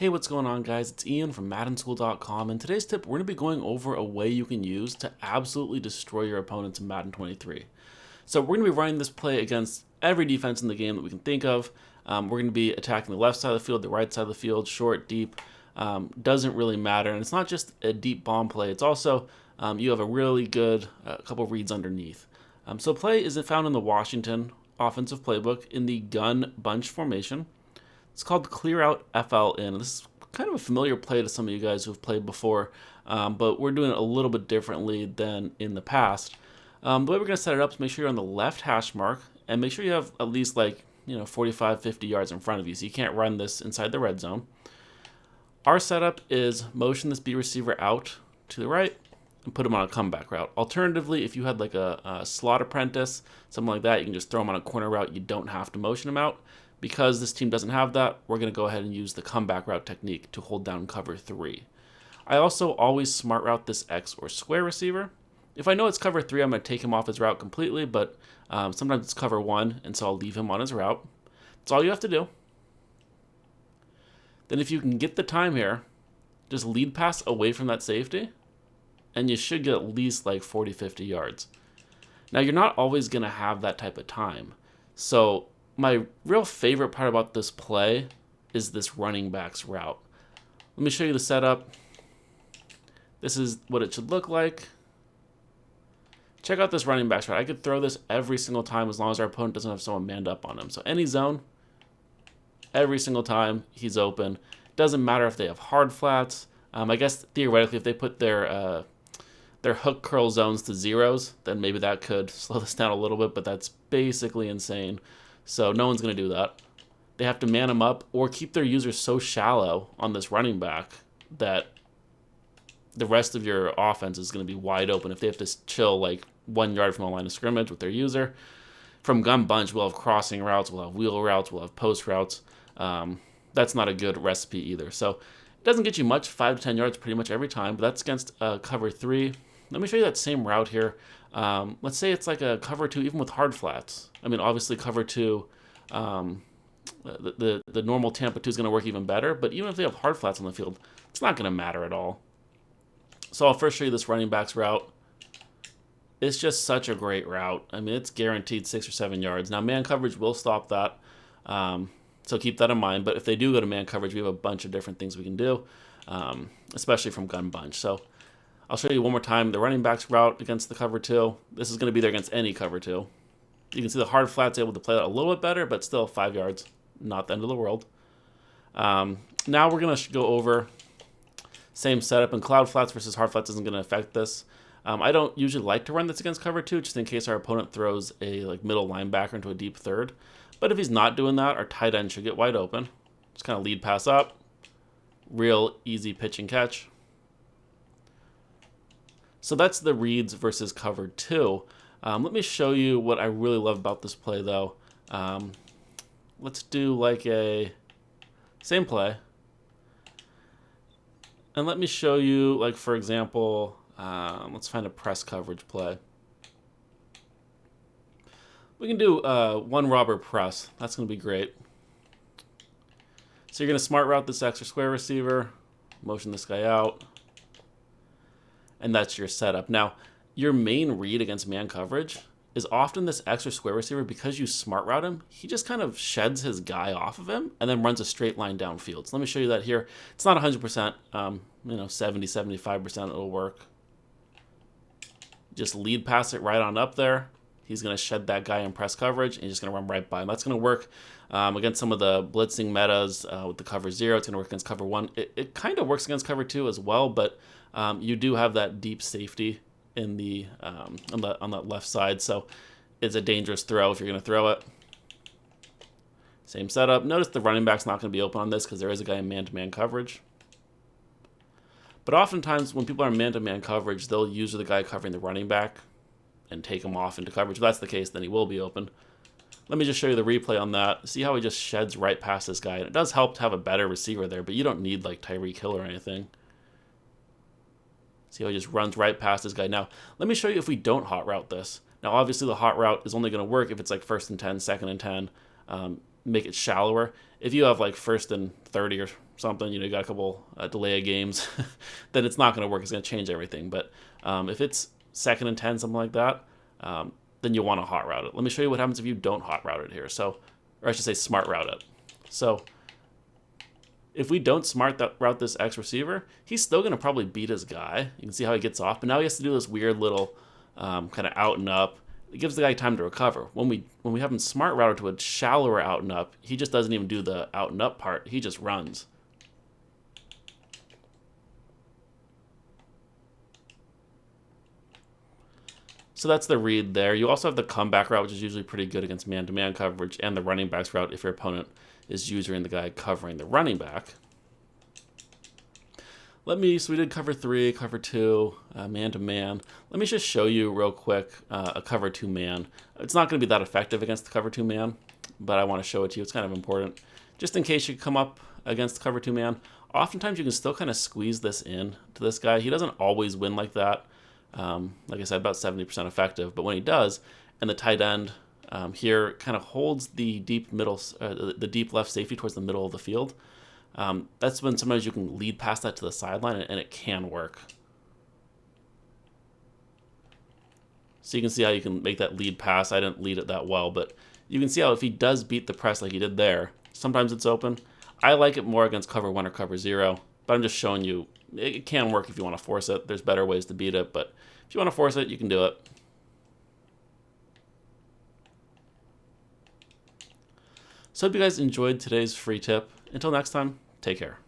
Hey, what's going on, guys? It's Ian from MaddenSchool.com, and today's tip, we're going to be going over a way you can use to absolutely destroy your opponents in Madden 23. So we're going to be running this play against every defense in the game that we can think of. We're going to be attacking the left side of the field, the right side of the field, short, deep, doesn't really matter. And it's not just a deep bomb play, it's also you have a really good couple reads underneath. So play is found in the Washington offensive playbook in the gun bunch formation. It's called clear out FL in. This is kind of a familiar play to some of you guys who've played before, but we're doing it a little bit differently than in the past. The way we're going to set it up is make sure you're on the left hash mark and make sure you have at least 45, 50 yards in front of you, so you can't run this inside the red zone. Our setup is motion this B receiver out to the right and put him on a comeback route. Alternatively, if you had like a slot apprentice, something like that, you can just throw him on a corner route. You don't have to motion him out. Because this team doesn't have that, we're going to go ahead and use the comeback route technique to hold down cover 3. I also always smart route this X or square receiver. If I know it's cover 3, I'm going to take him off his route completely, but sometimes it's cover 1, and so I'll leave him on his route. That's all you have to do. Then if you can get the time here, just lead pass away from that safety, and you should get at least 40, 50 yards. Now, you're not always going to have that type of time. So my real favorite part about this play is this running back's route. Let me show you the setup. This is what it should look like. Check out this running back's route. I could throw this every single time as long as our opponent doesn't have someone manned up on him. So any zone, every single time he's open. Doesn't matter if they have hard flats. I guess theoretically if they put their hook curl zones to zeros, then maybe that could slow this down a little bit, but that's basically insane. So no one's going to do that. They have to man them up or keep their users so shallow on this running back that the rest of your offense is going to be wide open if they have to chill 1 yard from the line of scrimmage with their user. From gun bunch, we'll have crossing routes, we'll have wheel routes, we'll have post routes. That's not a good recipe either. So it doesn't get you much, 5 to 10 yards pretty much every time, but that's against cover 3. Let me show you that same route here. Let's say it's like a cover 2, even with hard flats. I mean, obviously cover 2, the normal Tampa 2 is going to work even better, but even if they have hard flats on the field, it's not going to matter at all. So I'll first show you this running back's route. It's just such a great route. I mean, it's guaranteed 6 or 7 yards. Now, man coverage will stop that, so keep that in mind. But if they do go to man coverage, we have a bunch of different things we can do, especially from gun bunch. So I'll show you one more time the running back's route against the cover 2. This is going to be there against any cover 2. You can see the hard flat's able to play that a little bit better, but still 5 yards, not the end of the world. Now we're going to go over same setup, and cloud flats versus hard flats isn't going to affect this. I don't usually like to run this against cover 2, just in case our opponent throws a middle linebacker into a deep third. But if he's not doing that, our tight end should get wide open. Just kind of lead pass up. Real easy pitch and catch. So that's the reads versus cover 2. Let me show you what I really love about this play, though. Let's do a same play. And let me show you, for example, let's find a press coverage play. We can do one robber press. That's going to be great. So you're going to smart route this X or square receiver, motion this guy out, and that's your setup. Now, your main read against man coverage is often this X or square receiver. Because you smart route him, he just kind of sheds his guy off of him and then runs a straight line downfield. So let me show you that here. It's not 100%, 70, 75% it'll work. Just lead pass it right on up there. He's going to shed that guy in press coverage, and he's just going to run right by him. That's going to work against some of the blitzing metas with the cover 0. It's going to work against cover 1. It kind of works against cover 2 as well, but you do have that deep safety in the on that left side, so it's a dangerous throw if you're going to throw it. Same setup. Notice the running back's not going to be open on this because there is a guy in man-to-man coverage. But oftentimes when people are in man-to-man coverage, they'll use the guy covering the running back and take him off into coverage. If that's the case, then he will be open. Let me just show you the replay on that. See how he just sheds right past this guy. And it does help to have a better receiver there, but you don't need Tyreek Hill or anything. See how he just runs right past this guy. Now, let me show you if we don't hot route this. Now, obviously, the hot route is only going to work if it's 1st and 10, 2nd and 10. make it shallower. If you have like first and 30 or something, you got a couple delay of games, then it's not going to work. It's going to change everything. But if it's second and 10, something like that, then you want to hot route it. Let me show you what happens if you don't hot route it here. So, or I should say smart route it. So if we don't smart route this X receiver, he's still going to probably beat his guy. You can see how he gets off, but now he has to do this weird little kind of out and up. It gives the guy time to recover. When we have him smart routed to a shallower out and up, he just doesn't even do the out and up part. He just runs. So that's the read there. You also have the comeback route, which is usually pretty good against man-to-man coverage, and the running backs route if your opponent is using the guy covering the running back. So we did cover 3, cover 2, man-to-man. Let me just show you real quick a cover 2 man. It's not going to be that effective against the cover 2 man, but I want to show it to you. It's kind of important. Just in case you come up against the cover 2 man, oftentimes you can still kind of squeeze this in to this guy. He doesn't always win like that. Like I said, about 70% effective. But when he does, and the tight end here kind of holds the deep middle, the deep left safety towards the middle of the field, that's when sometimes you can lead past that to the sideline, and it can work. So you can see how you can make that lead pass. I didn't lead it that well, but you can see how if he does beat the press like he did there, sometimes it's open. I like it more against cover 1 or cover 0, but I'm just showing you it can work if you want to force it. There's better ways to beat it, but if you want to force it, you can do it. So I hope you guys enjoyed today's free tip. Until next time, take care.